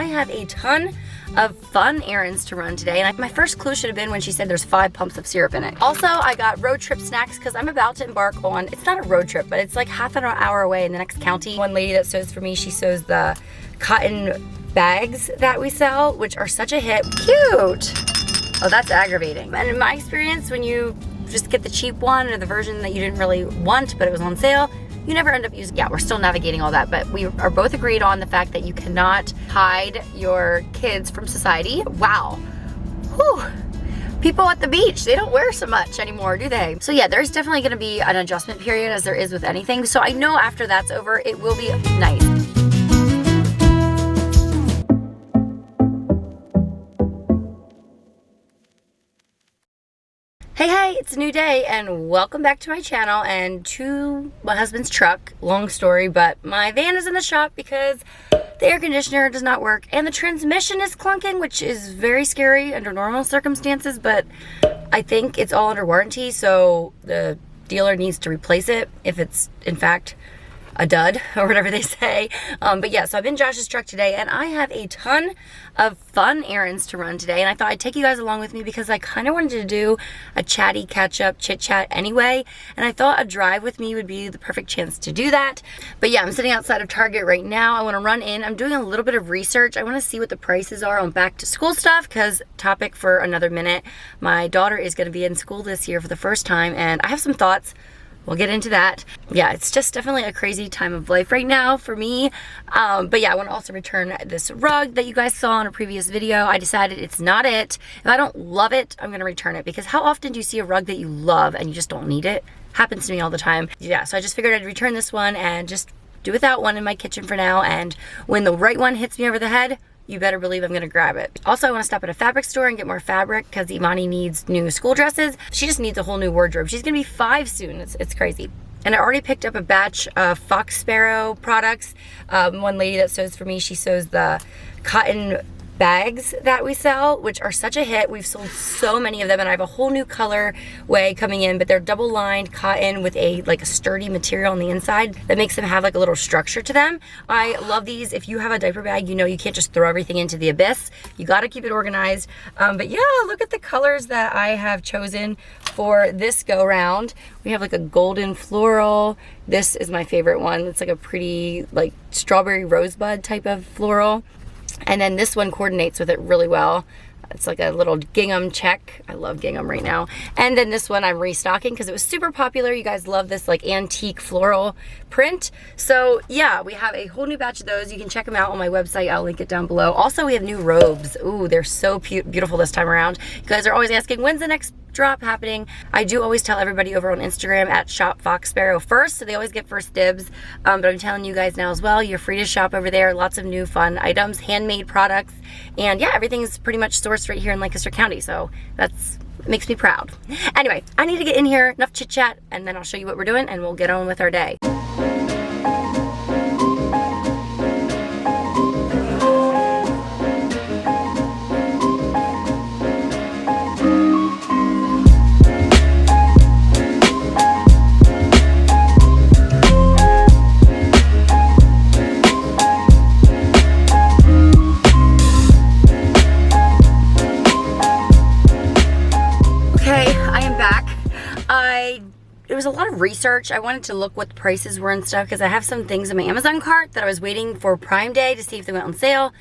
I have a ton of fun errands to run today. And my first clue should have been when she said there's 5 pumps of syrup in it. Also, I got road trip snacks because I'm about to embark on, it's not a road trip, but it's like half an hour away in the next county. One lady that sews for me, she sews the cotton bags that we sell, which are such a hit. Cute. Oh, that's aggravating. And in my experience, when you just get the cheap one or the version that you didn't really want, but it was on sale, you never end up using. Yeah, we're still navigating all that, but we are both agreed on the fact that you cannot hide your kids from society. Wow. Whew. People at the beach, they don't wear so much anymore, do they? So yeah, there's definitely gonna be an adjustment period, as there is with anything. So I know after that's over, it will be nice. Hey, it's a new day and welcome back to my channel and to my husband's truck. Long story, but my van is in the shop because the air conditioner does not work and the transmission is clunking, which is very scary under normal circumstances, but I think it's all under warranty, so the dealer needs to replace it if it's in fact a dud or whatever they say. But yeah, so I'm in Josh's truck today and I have a ton of fun errands to run today, and I thought I'd take you guys along with me because I kind of wanted to do a chatty catch-up chit chat anyway, and I thought a drive with me would be the perfect chance to do that. But yeah, I'm sitting outside of Target right now. I want to run in. I'm doing a little bit of research. I want to see what the prices are on back to school stuff, because topic for another minute, my daughter is going to be in school this year for the first time and I have some thoughts. We'll get into that. Yeah, it's just definitely a crazy time of life right now for me. But yeah, I want to also return this rug that you guys saw in a previous video. I decided it's not it. If I don't love it, I'm going to return it, because how often do you see a rug that you love and you just don't need it? Happens to me all the time. Yeah, so I just figured I'd return this one and just do without one in my kitchen for now. And when the right one hits me over the head, you better believe I'm gonna grab it. Also, I wanna stop at a fabric store and get more fabric because Evonnie needs new school dresses. She just needs a whole new wardrobe. She's gonna be 5 soon, it's crazy. And I already picked up a batch of Fox Sparrow products. One lady that sews for me, she sews the cotton bags that we sell, which are such a hit. We've sold so many of them and I have a whole new color way coming in, but they're double lined cotton with a sturdy material on the inside that makes them have like a little structure to them. I love these. If you have a diaper bag, you know you can't just throw everything into the abyss. You got to keep it organized. But yeah, look at the colors that I have chosen for this go round. We have like a golden floral. This is my favorite one. It's like a pretty like strawberry rosebud type of floral. And then this one coordinates with it really well. It's like a little gingham check. I love gingham right now. And then this one I'm restocking because it was super popular. You guys love this like antique floral print. So yeah, we have a whole new batch of those. You can check them out on my website. I'll link it down below. Also, we have new robes. Ooh, they're so beautiful this time around. You guys are always asking, when's the next drop happening? I do always tell everybody over on Instagram at Shop Fox Sparrow first, so they always get first dibs. But I'm telling you guys now as well, you're free to shop over there. Lots of new fun items, handmade products, and yeah, everything is pretty much sourced right here in Lancaster County, so it makes me proud. Anyway, I need to get in here, enough chit chat, and then I'll show you what we're doing and we'll get on with our day. There was a lot of research. I wanted to look what the prices were and stuff because I have some things in my Amazon cart that I was waiting for Prime Day to see if they went on sale.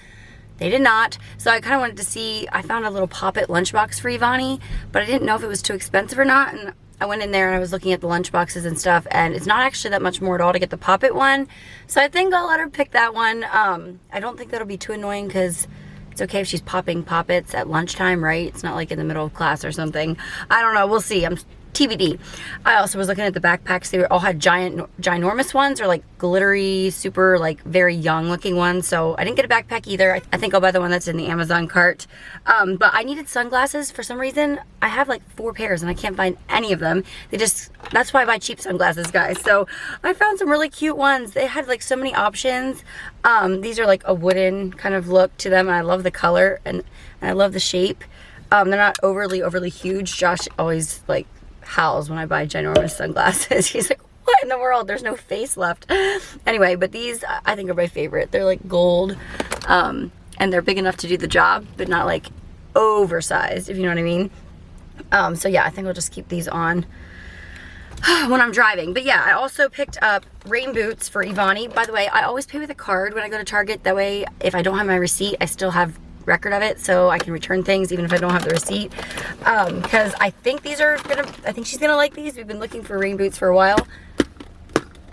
They did not. So I kind of wanted to see, I found a little Pop-It lunchbox for Evonnie, but I didn't know if it was too expensive or not. And I went in there and I was looking at the lunchboxes and stuff, and it's not actually that much more at all to get the Pop-It one. So I think I'll let her pick that one. I don't think that'll be too annoying because it's okay if she's popping Pop-Its at lunchtime, right? It's not like in the middle of class or something. I don't know. We'll see. I'm TBD. I also was looking at the backpacks. They all had ginormous ones or like glittery, super like very young looking ones. So I didn't get a backpack either. I think I'll buy the one that's in the Amazon cart. But I needed sunglasses for some reason. I have like 4 pairs and I can't find any of them. That's why I buy cheap sunglasses, guys. So I found some really cute ones. They had like so many options. These are like a wooden kind of look to them. And I love the color and I love the shape. They're not overly huge. Josh always like howls when I buy ginormous sunglasses. He's like, what in the world? There's no face left. Anyway, but these I think are my favorite. They're like gold. And and they're big enough to do the job, but not like oversized, if you know what I mean. So yeah, I think I'll just keep these on when I'm driving. But yeah, I also picked up rain boots for Evonnie. By the way, I always pay with a card when I go to Target. That way, if I don't have my receipt, I still have record of it, so I can return things even if I don't have the receipt. Because I think these are I think she's gonna like these. We've been looking for rain boots for a while.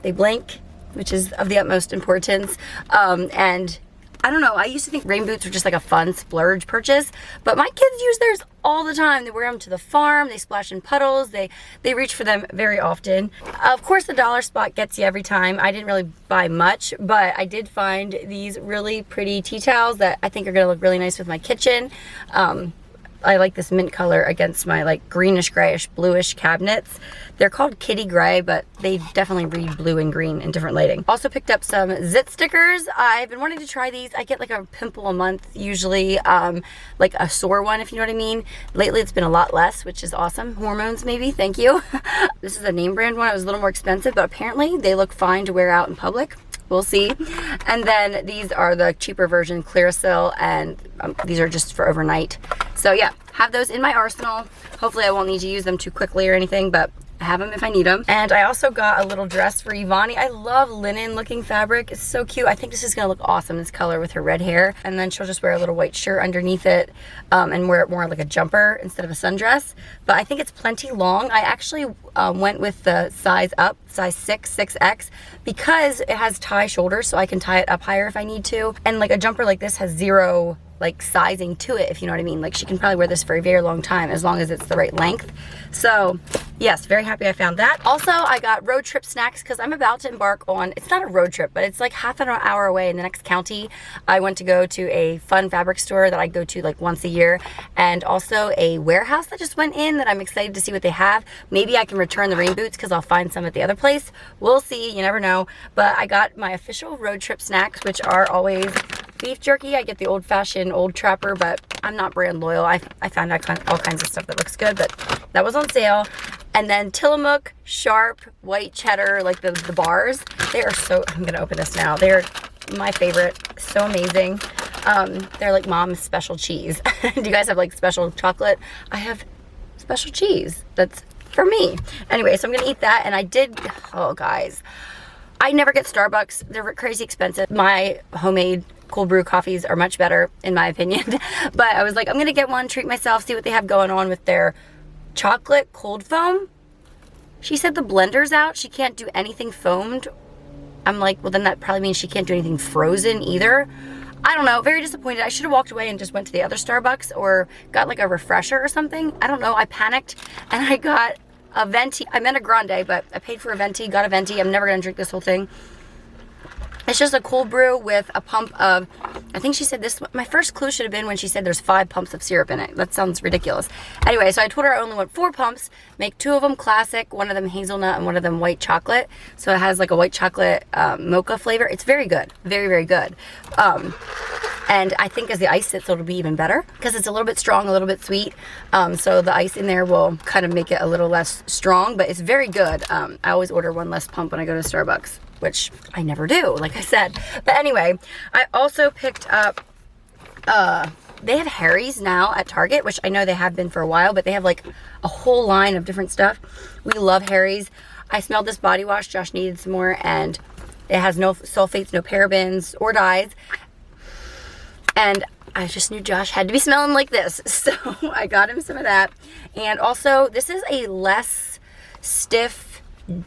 They blink, which is of the utmost importance. And I don't know, I used to think rain boots were just like a fun splurge purchase, but my kids use theirs all the time. They wear them to the farm, they splash in puddles, they reach for them very often. Of course, the dollar spot gets you every time. I didn't really buy much, but I did find these really pretty tea towels that I think are gonna look really nice with my kitchen. I like this mint color against my like greenish, grayish, bluish cabinets. They're called kitty gray, but they definitely read blue and green in different lighting. Also picked up some zit stickers. I've been wanting to try these. I get like a pimple a month usually, like a sore one, if you know what I mean. Lately it's been a lot less, which is awesome. Hormones maybe, thank you. This is a name brand one. It was a little more expensive, but apparently they look fine to wear out in public. We'll see. And then these are the cheaper version, Clearasil, and these are just for overnight. So yeah, have those in my arsenal. Hopefully I won't need to use them too quickly or anything, but I have them if I need them. And I also got a little dress for Evonnie. I love linen looking fabric. It's so cute. I think this is gonna look awesome, this color with her red hair. And then she'll just wear a little white shirt underneath it, and wear it more like a jumper instead of a sundress. But I think it's plenty long. I actually went with the size up, size 6, 6X, because it has tie shoulders, so I can tie it up higher if I need to. And like a jumper like this has zero like sizing to it, if you know what I mean. Like she can probably wear this for a very long time as long as it's the right length. So yes, very happy I found that. Also, I got road trip snacks because I'm about to embark on, it's not a road trip, but it's like half an hour away in the next county. I went to go to a fun fabric store that I go to like once a year, and also a warehouse that just went in that I'm excited to see what they have. Maybe I can return the rain boots because I'll find some at the other place. We'll see, you never know. But I got my official road trip snacks, which are always beef jerky. I get the old-fashioned Old Trapper, but I'm not brand loyal. I found all kinds of stuff that looks good, but that was on sale. And then Tillamook Sharp White Cheddar, like the bars. They are so, I'm gonna open this now. They're my favorite, so amazing. They're like mom's special cheese. Do you guys have like special chocolate? I have special cheese that's for me. Anyway, so I'm gonna eat that. And I did, oh guys, I never get Starbucks. They're crazy expensive. My homemade cold brew coffees are much better in my opinion. But I was like, I'm gonna get one, treat myself, see what they have going on with their chocolate cold foam. She said the blender's out. She can't do anything foamed. I'm like, well then that probably means she can't do anything frozen either. I don't know, very disappointed. I should have walked away and just went to the other Starbucks or got like a refresher or something. I don't know, I panicked and I got a venti. I meant a grande, but I paid for a venti, got a venti. I'm never gonna drink this whole thing. It's just a cold brew with a pump of, I think she said this, my first clue should have been when she said there's 5 pumps of syrup in it. That sounds ridiculous. Anyway, so I told her I only want 4 pumps, make 2 of them classic, 1 of them hazelnut and 1 of them white chocolate. So it has like a white chocolate mocha flavor. It's very good, very, very good. And I think as the ice sits, it'll be even better because it's a little bit strong, a little bit sweet. So the ice in there will kind of make it a little less strong, but it's very good. I always order 1 less pump when I go to Starbucks, which I never do, like I said. But anyway, I also picked up, they have Harry's now at Target, which I know they have been for a while, but they have like a whole line of different stuff. We love Harry's. I smelled this body wash. Josh needed some more, and it has no sulfates, no parabens or dyes. And I just knew Josh had to be smelling like this. So I got him some of that. And also, this is a less stiff,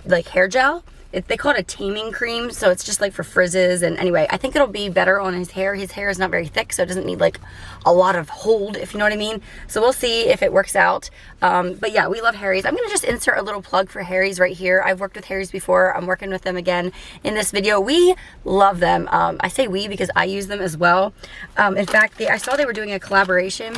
like hair gel. They call it a taming cream, so it's just like for frizzes. And anyway, I think it'll be better on his hair. His hair is not very thick, so it doesn't need like a lot of hold, if you know what I mean. So we'll see if it works out. But yeah, we love Harry's. I'm gonna just insert a little plug for Harry's right here. I've worked with Harry's before. I'm working with them again in this video. We love them. I say we because I use them as well. In fact, I saw they were doing a collaboration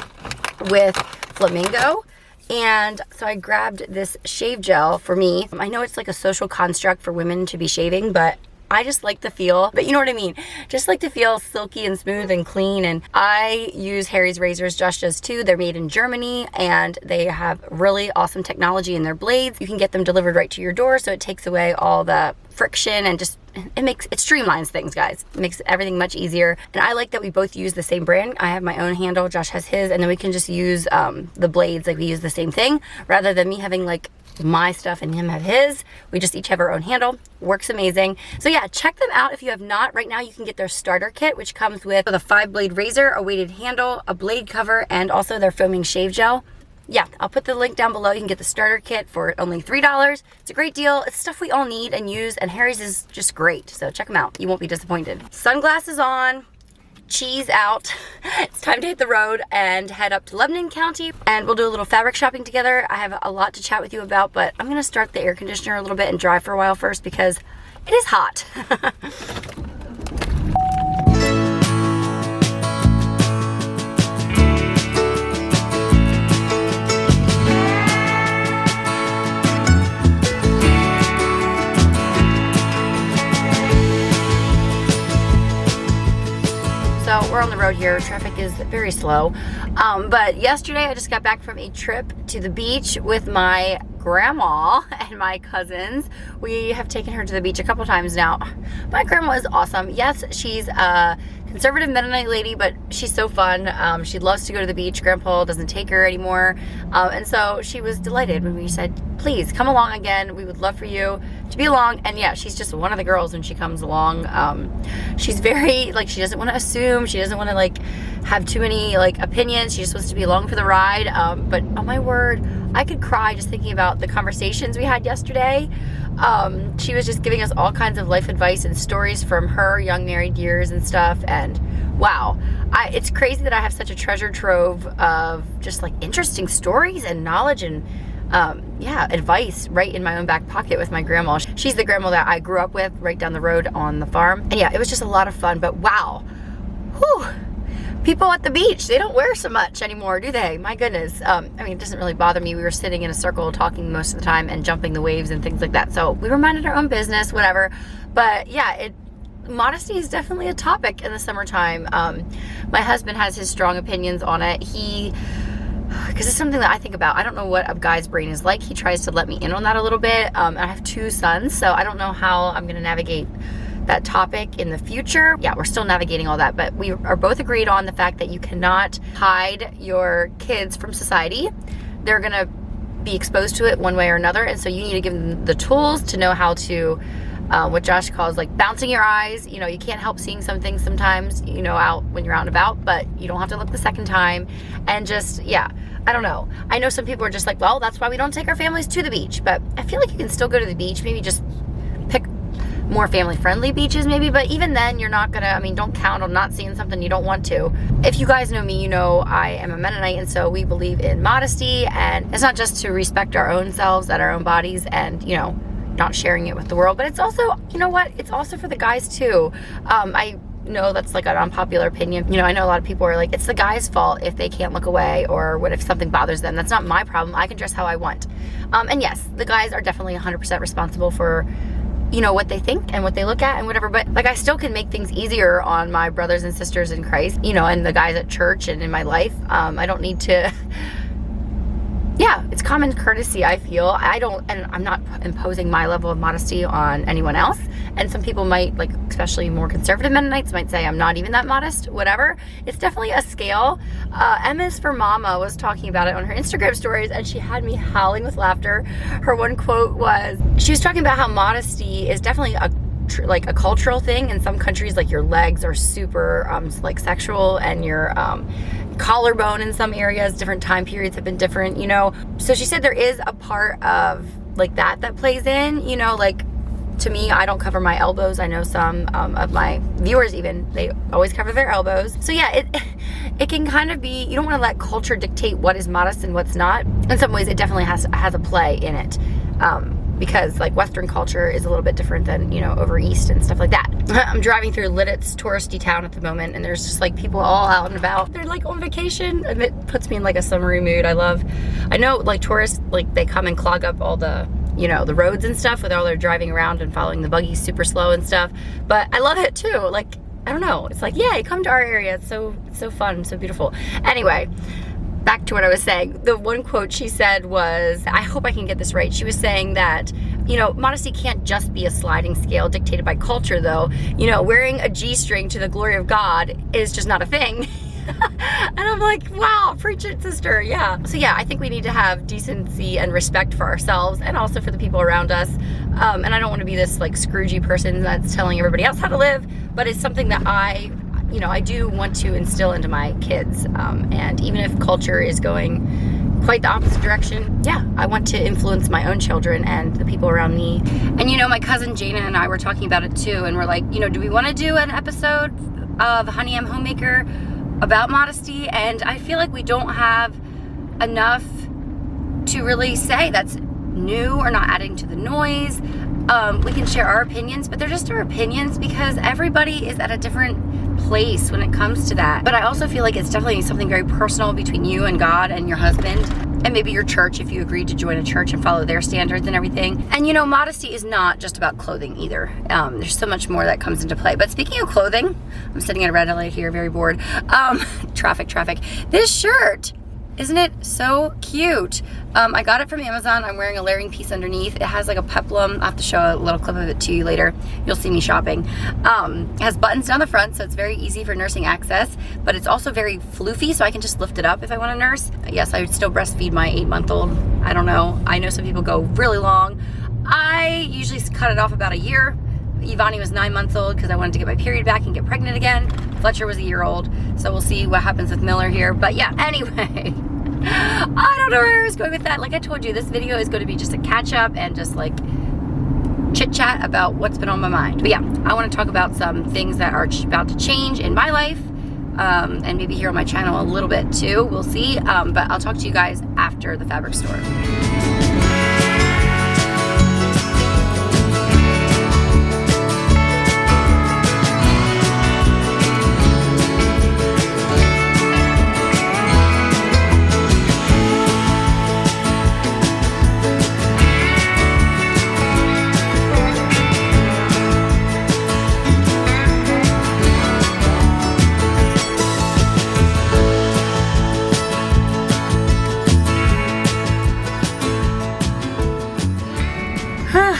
with Flamingo. And so I grabbed this shave gel for me. I know it's like a social construct for women to be shaving, but I just like the feel, but you know what I mean? Just like to feel silky and smooth and clean. And I use Harry's razors. Josh does too. They're made in Germany and they have really awesome technology in their blades. You can get them delivered right to your door, so it takes away all the friction and just it streamlines things, guys. It makes everything much easier. And I like that we both use the same brand. I have my own handle, Josh has his, and then we can just use the blades, like we use the same thing rather than me having like my stuff and him have his. We just each have our own handle. Works amazing. So yeah, check them out if you have not. Right now you can get their starter kit, which comes with a 5-blade razor, a weighted handle, a blade cover, and also their foaming shave gel. Yeah, I'll put the link down below. You can get the starter kit for only $3. It's a great deal. It's stuff we all need and use, and Harry's is just great. So check them out. You won't be disappointed. Sunglasses on, cheese out. It's time to hit the road and head up to Lebanon County, and we'll do a little fabric shopping together. I have a lot to chat with you about, but I'm gonna start the air conditioner a little bit and drive for a while first because it is hot. So we're on the road here. Traffic is very slow. But yesterday I just got back from a trip to the beach with my grandma and my cousins. We have taken her to the beach a couple times now. My grandma is awesome. Yes, she's a conservative Mennonite lady, but she's so fun. She loves to go to the beach. Grandpa doesn't take her anymore. And so she was delighted when we said, please come along again. We would love for you to be along. And yeah, she's just one of the girls when she comes along. She's very, like, she doesn't want to assume. She doesn't want to, like, have too many, like, opinions. She just wants to be along for the ride. But oh my word, I could cry just thinking about the conversations we had yesterday. She was just giving us all kinds of life advice and stories from her young married years and stuff. And wow, it's crazy that I have such a treasure trove of just like interesting stories and knowledge and yeah, advice right in my own back pocket with my grandma. She's the grandma that I grew up with right down the road on the farm. And yeah, it was just a lot of fun, but wow. Whew. People at the beach, they don't wear so much anymore, do they? My goodness. I mean, it doesn't really bother me. We were sitting in a circle talking most of the time and jumping the waves and things like that. So we were minding our own business, whatever. But yeah, modesty is definitely a topic in the summertime. My husband has his strong opinions on it. Because it's something that I think about. I don't know what a guy's brain is like. He tries to let me in on that a little bit. I have 2 sons, so I don't know how I'm going to navigate that topic in the future. Yeah, we're still navigating all that, but we are both agreed on the fact that you cannot hide your kids from society. They're going to be exposed to it one way or another, and so you need to give them the tools to know how to what Josh calls like bouncing your eyes. You know, you can't help seeing some things sometimes, you know, out when you're out and about, but you don't have to look the second time. And just, yeah, I don't know. I know some people are just like, well, that's why we don't take our families to the beach, but I feel like you can still go to the beach, maybe just pick more family-friendly beaches maybe, but even then you're not gonna, I mean, don't count on not seeing something you don't want to. If you guys know me, you know I am a Mennonite, and so we believe in modesty, and it's not just to respect our own selves and our own bodies and, you know, not sharing it with the world, but it's also, you know what, it's also for the guys too. I know that's like an unpopular opinion. You know, I know a lot of people are like, it's the guy's fault if they can't look away, or what if something bothers them. That's not my problem. I can dress how I want. And yes, the guys are definitely 100% responsible for, you know, what they think and what they look at and whatever, but like I still can make things easier on my brothers and sisters in Christ, you know, and the guys at church and in my life. I don't need to yeah, it's common courtesy, I feel. And I'm not imposing my level of modesty on anyone else. And some people might, like, especially more conservative Mennonites, might say I'm not even that modest, whatever. It's definitely a scale. Emma's for Mama was talking about it on her Instagram stories, and she had me howling with laughter. Her one quote was, she was talking about how modesty is definitely like a cultural thing. In some countries, like, your legs are super like sexual, and your collarbone in some areas, different time periods have been different, you know. So she said there is a part of like that plays in, you know, like to me, I don't cover my elbows. I know some of my viewers even, they always cover their elbows. So yeah, it can kind of be, you don't want to let culture dictate what is modest and what's not. In some ways it definitely has a play in it. Because like Western culture is a little bit different than, you know, over East and stuff like that. I'm driving through Lidditz touristy town at the moment, and there's just like people all out and about. They're like on vacation, and it puts me in like a summery mood. I know like tourists, like they come and clog up all the you know, the roads and stuff with all their driving around and following the buggies super slow and stuff. But I love it too. Like, I don't know. It's like, yay, come to our area. It's so fun, so beautiful. Anyway, back to what I was saying. The one quote she said was, I hope I can get this right. She was saying that, you know, modesty can't just be a sliding scale dictated by culture, though. You know, wearing a G-string to the glory of God is just not a thing. And I'm like, wow, preach it, sister. Yeah. So yeah, I think we need to have decency and respect for ourselves and also for the people around us. And I don't want to be this like Scroogey person that's telling everybody else how to live, but it's something that I do want to instill into my kids. And even if culture is going quite the opposite direction, yeah, I want to influence my own children and the people around me. And you know, my cousin Jana and I were talking about it too, and we're like, you know, do we want to do an episode of Honey I'm Homemaker about modesty? And I feel like we don't have enough to really say that's new or not adding to the noise. We can share our opinions, but they're just our opinions because everybody is at a different place when it comes to that. But I also feel like it's definitely something very personal between you and God and your husband, and maybe your church if you agreed to join a church and follow their standards and everything. And you know, modesty is not just about clothing either. There's so much more that comes into play. But speaking of clothing, I'm sitting at a red light here, very bored. Traffic. This shirt, isn't it so cute? I got it from Amazon. I'm wearing a layering piece underneath. It has like a peplum. I'll have to show a little clip of it to you later. You'll see me shopping. It has buttons down the front, so it's very easy for nursing access, but it's also very floofy, so I can just lift it up if I want to nurse. Yes, I would still breastfeed my 8-month-old. I don't know. I know some people go really long. I usually cut it off about a year. Evonnie was 9 months old because I wanted to get my period back and get pregnant again. Fletcher was a year old, so we'll see what happens with Miller here. But yeah, anyway, I don't know where I was going with that. Like I told you, this video is going to be just a catch up and just like chit chat about what's been on my mind. But yeah, I want to talk about some things that are about to change in my life, and maybe here on my channel a little bit too. We'll see. But I'll talk to you guys after the fabric store.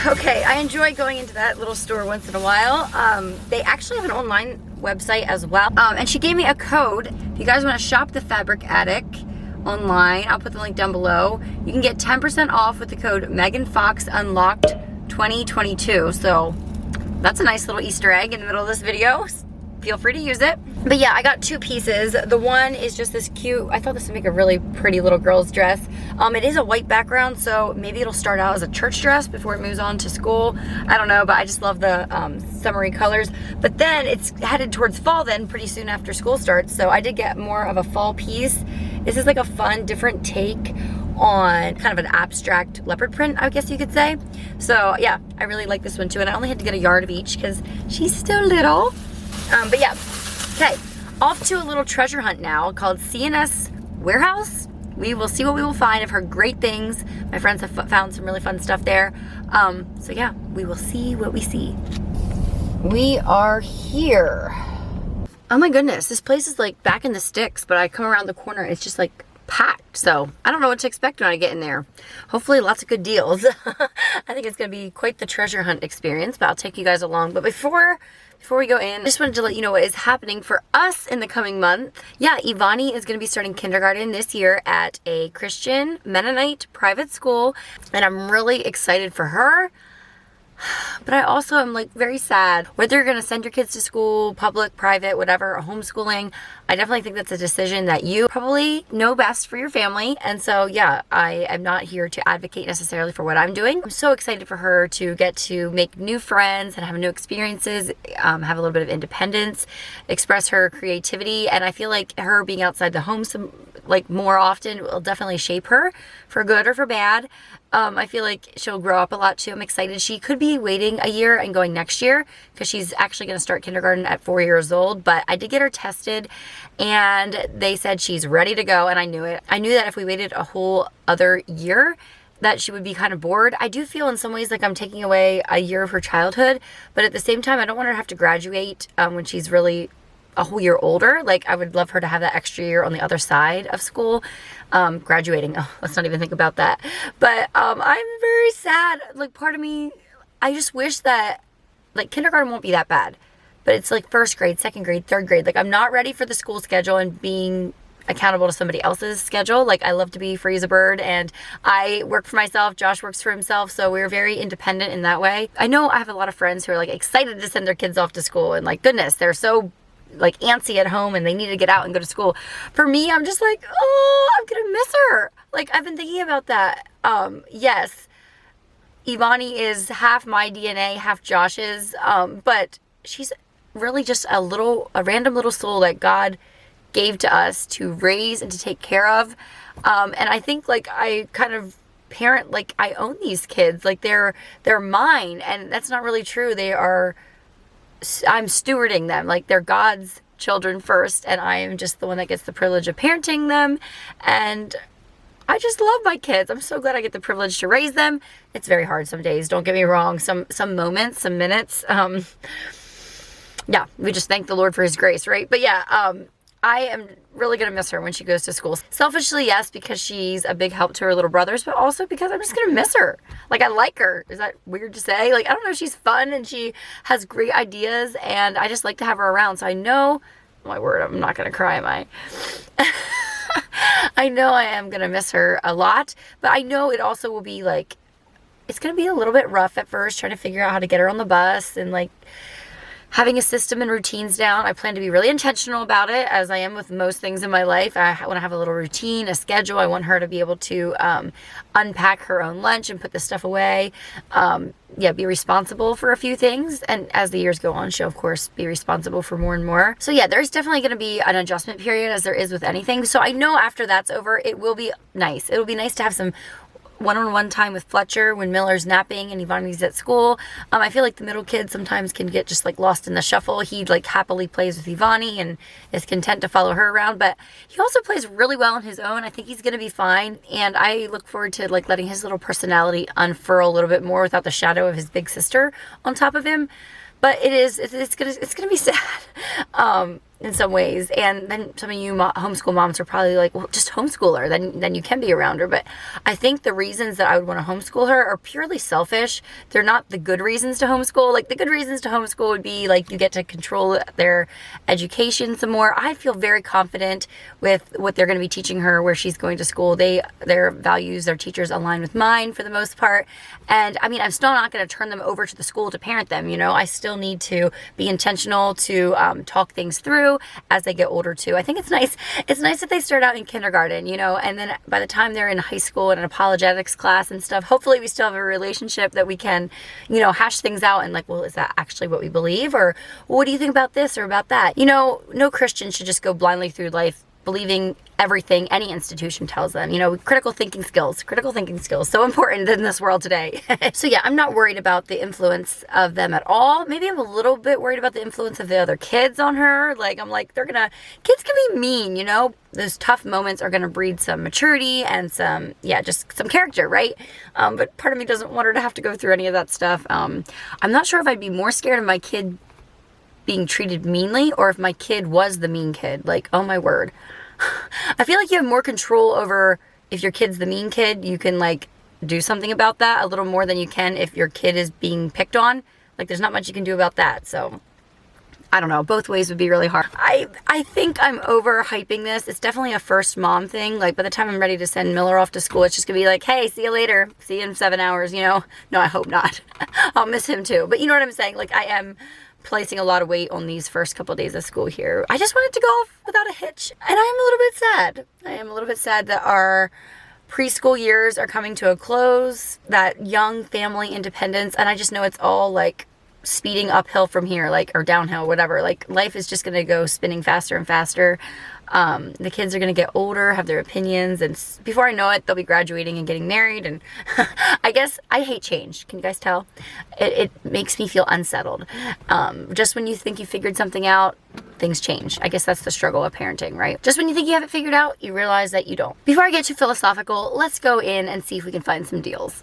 Okay, I enjoy going into that little store once in a while. They actually have an online website as well. And she gave me a code. If you guys want to shop the Fabric Attic online, I'll put the link down below. You can get 10% off with the code meganfoxunlocked 2022. So that's a nice little Easter egg in the middle of this video. Feel free to use it. But yeah, I got 2 pieces. The one is just this cute, I thought this would make a really pretty little girl's dress. It is a white background, so maybe it'll start out as a church dress before it moves on to school. I don't know, but I just love the summery colors. But then it's headed towards fall then pretty soon after school starts, so I did get more of a fall piece. This is like a fun, different take on kind of an abstract leopard print, I guess you could say. So yeah, I really like this one too, and I only had to get a yard of each because she's still little. But yeah, okay, off to a little treasure hunt now called C&S Warehouse. We will see what we will find of her great things. My friends have found some really fun stuff there. So yeah, we will see what we see. We are here. Oh my goodness, this place is like back in the sticks, but I come around the corner and it's just like packed. So I don't know what to expect when I get in there. Hopefully lots of good deals. I think it's gonna be quite the treasure hunt experience, but I'll take you guys along. But before we go in, I just wanted to let you know what is happening for us in the coming month. Yeah, Evonnie is going to be starting kindergarten this year at a Christian Mennonite private school, and I'm really excited for her. But I also am like very sad. Whether you're going to send your kids to school, public, private, whatever, or homeschooling, I definitely think that's a decision that you probably know best for your family. And so yeah, I am not here to advocate necessarily for what I'm doing. I'm so excited for her to get to make new friends and have new experiences, have a little bit of independence, express her creativity. And I feel like her being outside the home more often will definitely shape her for good or for bad. I feel like she'll grow up a lot too. I'm excited. She could be waiting a year and going next year because she's actually going to start kindergarten at 4 years old. But I did get her tested and they said she's ready to go, and I knew it. I knew that if we waited a whole other year, that she would be kind of bored. I do feel in some ways like I'm taking away a year of her childhood, but at the same time, I don't want her to have to graduate when she's really a whole year older. Like, I would love her to have that extra year on the other side of school. Graduating, oh, let's not even think about that. But I'm very sad. Like, part of me, I just wish that, like, kindergarten won't be that bad, but it's like first grade, second grade, third grade. Like, I'm not ready for the school schedule and being accountable to somebody else's schedule. Like, I love to be free as a bird, and I work for myself. Josh works for himself, so we're very independent in that way. I know I have a lot of friends who are like excited to send their kids off to school, and like, goodness, they're so like antsy at home and they need to get out and go to school. For me, I'm just like, oh, I'm gonna miss her. Like, I've been thinking about that. Yes, Evonnie is half my DNA, half Josh's, but she's really just a random little soul that God gave to us to raise and to take care of. And I think, like, I kind of parent, like, I own these kids, like they're mine, and that's not really true. I'm stewarding them, like they're God's children first, and I am just the one that gets the privilege of parenting them. And I just love my kids. I'm so glad I get the privilege to raise them. It's very hard some days, don't get me wrong. Some moments, some minutes. Yeah, we just thank the Lord for his grace, right? But yeah, I am really going to miss her when she goes to school. Selfishly, yes, because she's a big help to her little brothers, but also because I'm just going to miss her. Like, I like her. Is that weird to say? Like, I don't know. She's fun and she has great ideas, and I just like to have her around. So I know, oh my word, I'm not going to cry, am I? I know I am going to miss her a lot, but I know it also will be like, it's going to be a little bit rough at first, trying to figure out how to get her on the bus and like having a system and routines down. I plan to be really intentional about it, as I am with most things in my life. I want to have a little routine, a schedule. I want her to be able to unpack her own lunch and put the stuff away. Yeah, be responsible for a few things. And as the years go on, she'll, of course, be responsible for more and more. So yeah, there's definitely going to be an adjustment period, as there is with anything. So I know after that's over, it will be nice. It'll be nice to have some one-on-one time with Fletcher when Miller's napping and Evonnie's at school. I feel like the middle kid sometimes can get just like lost in the shuffle. He like happily plays with Evonnie and is content to follow her around, but he also plays really well on his own. I think he's going to be fine, and I look forward to like letting his little personality unfurl a little bit more without the shadow of his big sister on top of him. But it's gonna be sad in some ways. And then some of you homeschool moms are probably like, well, just homeschool her, then you can be around her. But I think the reasons that I would want to homeschool her are purely selfish. They're not the good reasons to homeschool. Like, the good reasons to homeschool would be like you get to control their education some more. I feel very confident with what they're going to be teaching her where she's going to school. Their values, their teachers align with mine for the most part. And I mean, I'm still not going to turn them over to the school to parent them. You know, I still need to be intentional to talk things through as they get older too. I think it's nice. It's nice that they start out in kindergarten, you know, and then by the time they're in high school and an apologetics class and stuff, hopefully we still have a relationship that we can, you know, hash things out and like, well, is that actually what we believe? Or well, what do you think about this or about that? You know, no Christian should just go blindly through life believing everything any institution tells them. You know, critical thinking skills, so important in this world today. So yeah, I'm not worried about the influence of them at all. Maybe I'm a little bit worried about the influence of the other kids on her. Like, I'm like, kids can be mean, you know? Those tough moments are gonna breed some maturity and just some character, right? But part of me doesn't want her to have to go through any of that stuff. I'm not sure if I'd be more scared of my kid being treated meanly or if my kid was the mean kid. Like, oh my word. I feel like you have more control over if your kid's the mean kid. You can like do something about that a little more than you can if your kid is being picked on. Like, there's not much you can do about that. So I don't know, both ways would be really hard. I think I'm overhyping this. It's definitely a first mom thing. Like, by the time I'm ready to send Miller off to school, it's just gonna be like, hey, see you later. See you in 7 hours, you know? No, I hope not. I'll miss him too. But you know what I'm saying? Like, I am placing a lot of weight on these first couple of days of school here. I just wanted to go off without a hitch. And I am a little bit sad. I am a little bit sad that our preschool years are coming to a close, that young family independence, and I just know it's all like speeding uphill from here, like, or downhill, whatever. Like, life is just going to go spinning faster and faster. The kids are going to get older, have their opinions, and before I know it, they'll be graduating and getting married. And I guess I hate change. Can you guys tell? It makes me feel unsettled. Just when you think you figured something out, things change. I guess that's the struggle of parenting, right? Just when you think you have it figured out, you realize that you don't. Before I get too philosophical, let's go in and see if we can find some deals.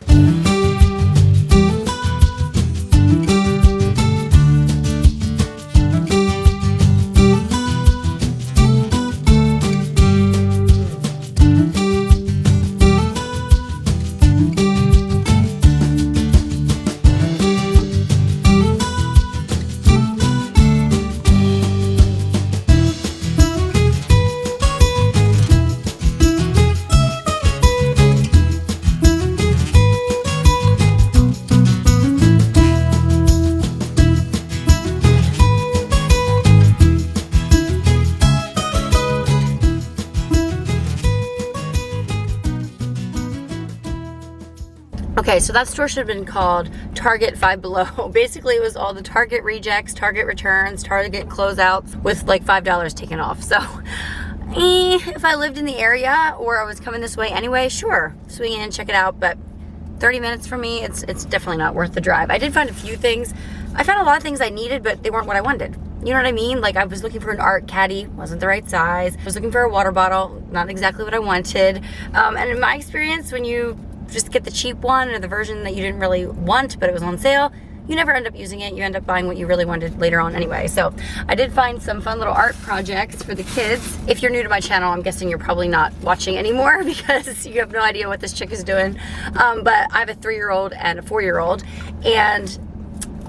Okay, so that store should have been called Target Five Below. Basically, it was all the Target rejects, Target returns, Target closeouts with like $5 taken off. So, if I lived in the area or I was coming this way anyway, sure, swing in, check it out. But 30 minutes for me, it's definitely not worth the drive. I did find a few things. I found a lot of things I needed, but they weren't what I wanted. You know what I mean? Like, I was looking for an art caddy, wasn't the right size. I was looking for a water bottle, not exactly what I wanted. And in my experience, when you just get the cheap one or the version that you didn't really want but it was on sale, you never end up using it. You end up buying what you really wanted later on anyway. So I did find some fun little art projects for the kids. If you're new to my channel, I'm guessing you're probably not watching anymore because you have no idea what this chick is doing. But I have a 3-year-old and a 4-year-old, and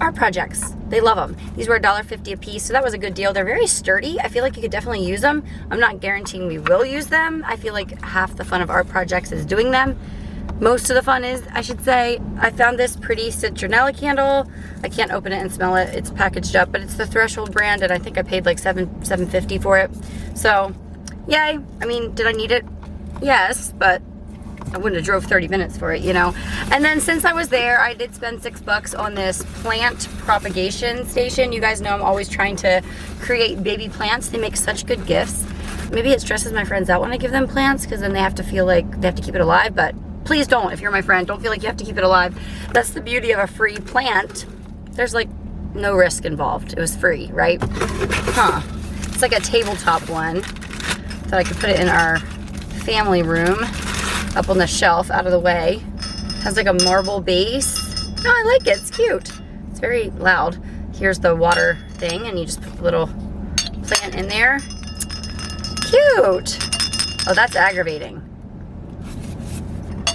art projects, they love them. These were $1.50 a piece, so that was a good deal. They're very sturdy. I feel like you could definitely use them. I'm not guaranteeing we will use them. I feel like half the fun of art projects is doing them. Most of the fun is, I should say. I found this pretty citronella candle. I can't open it and smell it. It's packaged up, but it's the Threshold brand, and I think I paid like $7.50 for it. So, yay. I mean, did I need it? Yes, but I wouldn't have drove 30 minutes for it, you know. And then since I was there, I did spend $6 on this plant propagation station. You guys know I'm always trying to create baby plants. They make such good gifts. Maybe it stresses my friends out when I give them plants because then they have to feel like they have to keep it alive, but please don't. If you're my friend, don't feel like you have to keep it alive. That's the beauty of a free plant. There's like no risk involved. It was free, right? Huh. It's like a tabletop one. Thought I could put it in our family room up on the shelf out of the way. Has like a marble base. No, I like it. It's cute. It's very loud. Here's the water thing, and you just put the little plant in there. Cute. Oh, that's aggravating.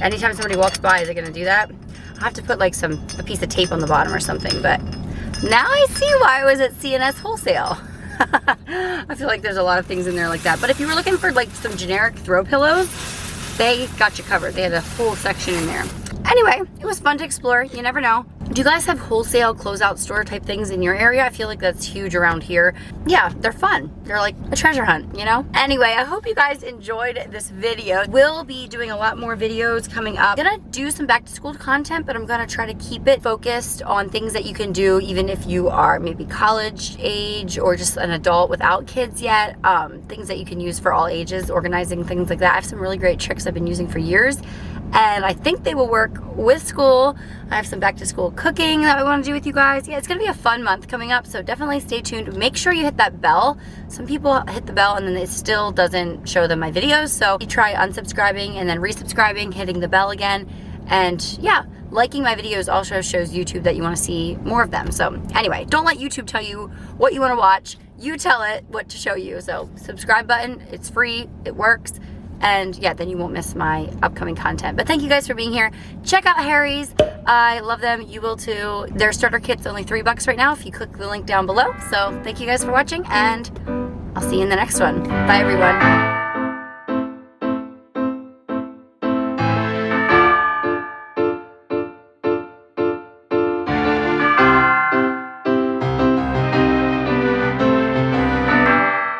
Anytime somebody walks by, is it gonna do that? I'll have to put like a piece of tape on the bottom or something, but now I see why I was at C&S Wholesale. I feel like there's a lot of things in there like that. But if you were looking for like some generic throw pillows, they got you covered. They had a whole section in there. Anyway, it was fun to explore. You never know. Do you guys have wholesale closeout store type things in your area? I feel like that's huge around here. Yeah, they're fun. They're like a treasure hunt, you know? Anyway, I hope you guys enjoyed this video. We'll be doing a lot more videos coming up. I'm gonna do some back to school content, but I'm gonna try to keep it focused on things that you can do even if you are maybe college age or just an adult without kids yet. Things that you can use for all ages, organizing things like that. I have some really great tricks I've been using for years, and I think they will work with school. I have some back to school cooking that I want to do with you guys. Yeah, it's gonna be a fun month coming up, so definitely stay tuned. Make sure you hit that bell. Some people hit the bell and then it still doesn't show them my videos, so you try unsubscribing and then resubscribing, hitting the bell again, and yeah, liking my videos also shows YouTube that you want to see more of them. So anyway, don't let YouTube tell you what you want to watch. You tell it what to show you. So subscribe button, it's free, it works. And yeah, then you won't miss my upcoming content. But thank you guys for being here. Check out Harry's. I love them. You will too. Their starter kit's only $3 right now if you click the link down below. So thank you guys for watching, and I'll see you in the next one. Bye everyone.